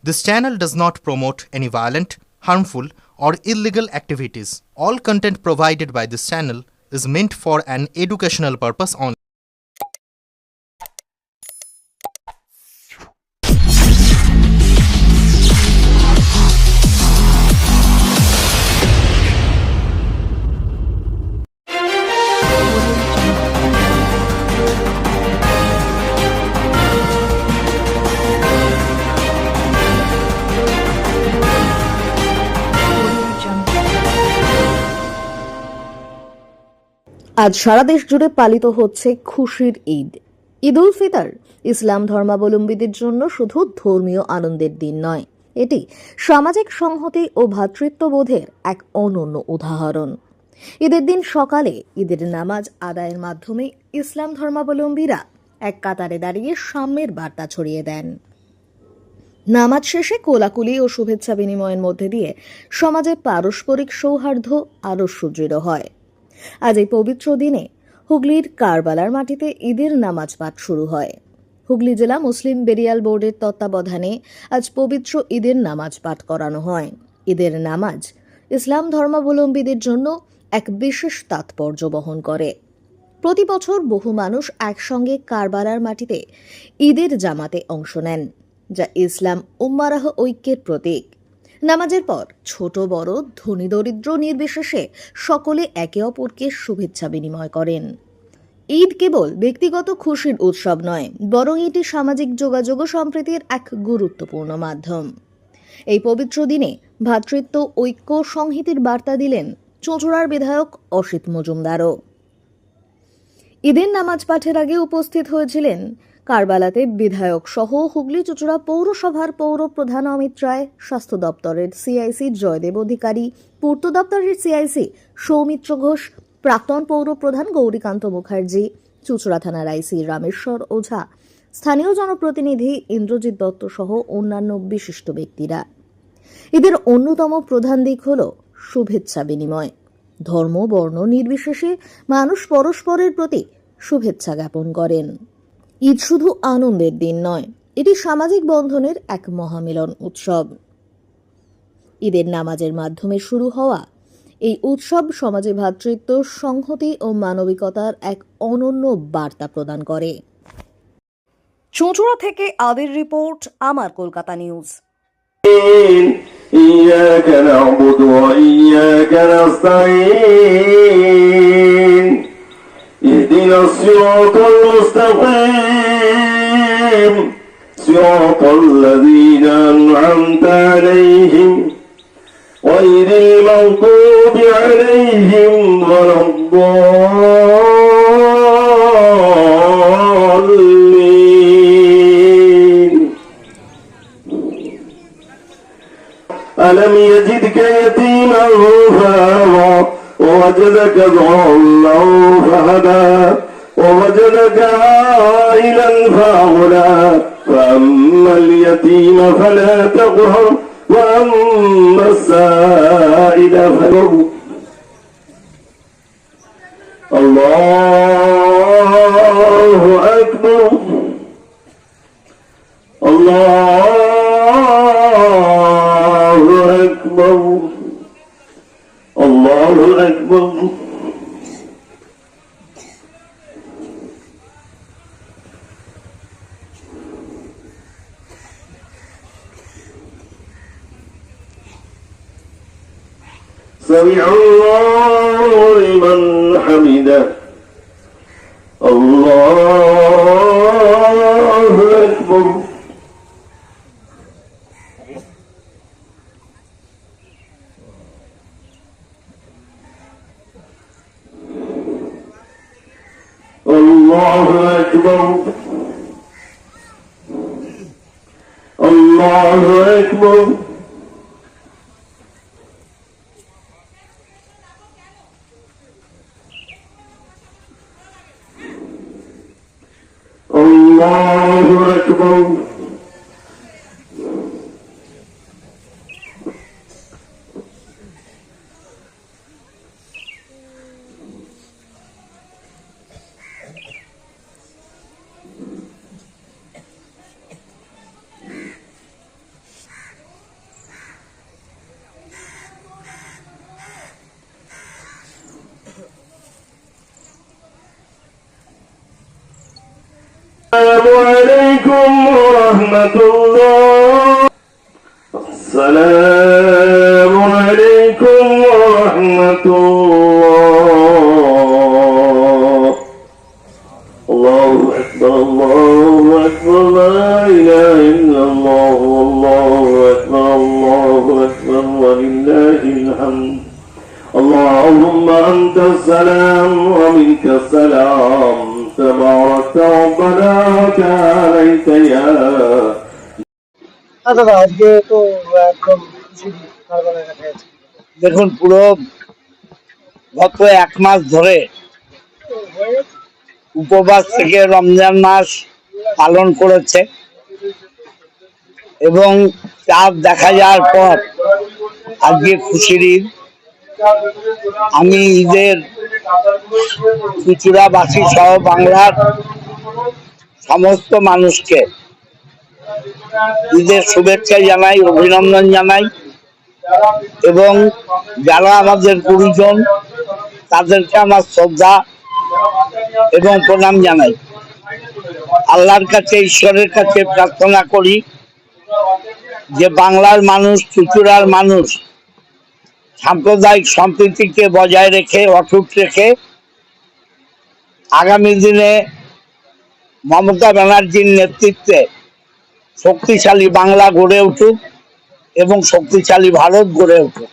This channel does not promote any violent, harmful, or illegal activities. All content provided by this channel is meant for an educational purpose only. আজ সারা দেশ জুড়ে পালিত হচ্ছে খুশির ঈদ। ঈদ উল ফিতর ইসলাম ধর্মাবলম্বীদের জন্য শুধু ধর্মীয় আনন্দের দিন নয়, এটি সামাজিক সংহতি ও ভ্রাতৃত্ববোধের এক অনন্য উদাহরণ। ঈদের দিন সকালে ঈদের নামাজ আদায়ের মাধ্যমে ইসলাম ধর্মাবলম্বীরা এক কাতারে দাঁড়িয়ে সাম্যের বার্তা ছড়িয়ে দেন। নামাজ শেষে কোলাকুলি ও শুভেচ্ছা বিনিময়ের মধ্যে দিয়ে সমাজে পারস্পরিক সৌহার্দ্য আরও সুদৃঢ় হয়। আজ এই পবিত্র দিনে হুগলির কারবালার মাটিতে ঈদের নামাজ পাঠ শুরু হয়। হুগলি জেলা মুসলিম বেরিয়াল বোর্ডের তত্ত্বাবধানে আজ পবিত্র ঈদের নামাজ পাঠ করানো হয়। ঈদের নামাজ ইসলাম ধর্মাবলম্বীদের জন্য এক বিশেষ তাৎপর্য বহন করে। প্রতি বছর বহু মানুষ একসঙ্গে কারবালার মাটিতে ঈদের জামাতে অংশ নেন, যা ইসলাম উম্মারাহ ঐক্যের প্রতীক। নামাজের পর ছোট বড় ধনী দরিদ্র নির্বিশেষে সকলে একে অপরকে শুভেচ্ছা বিনিময় করেন। ঈদ কেবল ব্যক্তিগত খুশির উৎসব নয়, বরং এটি সামাজিক যোগাযোগ ও সম্প্রীতির এক গুরুত্বপূর্ণ মাধ্যম। এই পবিত্র দিনে ভ্রাতৃত্ব, ঐক্য, সংহতির বার্তা দিলেন চুঁচুড়ার বিধায়ক অসিত মজুমদারও। ঈদের নামাজ পাঠের আগে উপস্থিত হয়েছিলেন কারবালাতে বিধায়ক সহ হুগলি চুঁচুড়া পৌরসভার পৌর প্রধান অমিত রায়, স্বাস্থ্য দপ্তরের সিআইসি জয়দেব অধিকারী, পূর্ত দপ্তরের সিআইসি সৌমিত্র ঘোষ, প্রাক্তন পৌর প্রধান গৌরীকান্ত মুখার্জি, চুঁচুড়া থানার আইসি রামেশ্বর ওঝা, স্থানীয় জনপ্রতিনিধি ইন্দ্রজিৎ দত্ত সহ অন্যান্য বিশিষ্ট ব্যক্তিরা। ঈদের অন্যতম প্রধান দিক হল শুভেচ্ছা বিনিময়। ধর্ম বর্ণ নির্বিশেষে মানুষ পরস্পরের প্রতি শুভেচ্ছা জ্ঞাপন করেন। ঈদ শুধু আনন্দের দিন নয়, এটি সামাজিক বন্ধনের এক মহামিলন উৎসব। ঈদের নামাজের মাধ্যমে শুরু হওয়া এই উৎসব সমাজে ভ্রাতৃত্ব, সংহতি ও মানবিকতার এক অনন্য বার্তা প্রদান করে। চুঁচুড়া থেকে আদির রিপোর্ট, আমার কলকাতা নিউজ। إياك نعبد وإياك نستعين اهدنا الصراط المستقيم صراط الذين أنعمت عليهم غير المغضوب عليهم ولا الضالين. ألم يجدك يتيما فآوى ووجدك ضالا فهدى ووجدك عائلا فأغنى فأما اليتيم فلا تقهر وأما السائل فلا. الله أكبر الله أكبر الله أكبر. سمع الله لمن حمده الله أكبر. الله أكبر الله أكبر. الله أكبر. عليكم ورحمة الله. السلام عليكم ورحمة الله. الله أكبر الله أكبر لا إله إلا الله والله أكبر الله أكبر ولله الحمد. اللهم أنت السلام ومنك السلام تبارك ربنا وتعاليت يا. দাদা আজকে তো একদম কারবারের কাছে আছি। দেখুন, পুরো গত 1 মাস ধরে উপবাস থেকে রমজান মাস পালন করেছে এবং চাঁদ দেখা যাওয়ার পর আজকে খুশির ঈদ। আমি ঈদের চুচুড়াবাসী সহ বাংলার সমস্ত মানুষকে ঈদের শুভেচ্ছা জানাই, অভিনন্দন জানাই এবং যারা আমাদের গুরুজন তাদেরকে আমার শ্রদ্ধা এবং প্রণাম জানাই। আল্লাহর কাছে, ঈশ্বরের কাছে প্রার্থনা করি যে বাংলার মানুষ, চুচুড়ার মানুষ সাম্প্রদায়িক সম্প্রীতিকে বজায় রেখে, অটুট রেখে আগামী দিনে মমতা ব্যানার্জির নেতৃত্বে শক্তিশালী বাংলা গড়ে উঠুক এবং শক্তিশালী ভারত গড়ে উঠুক।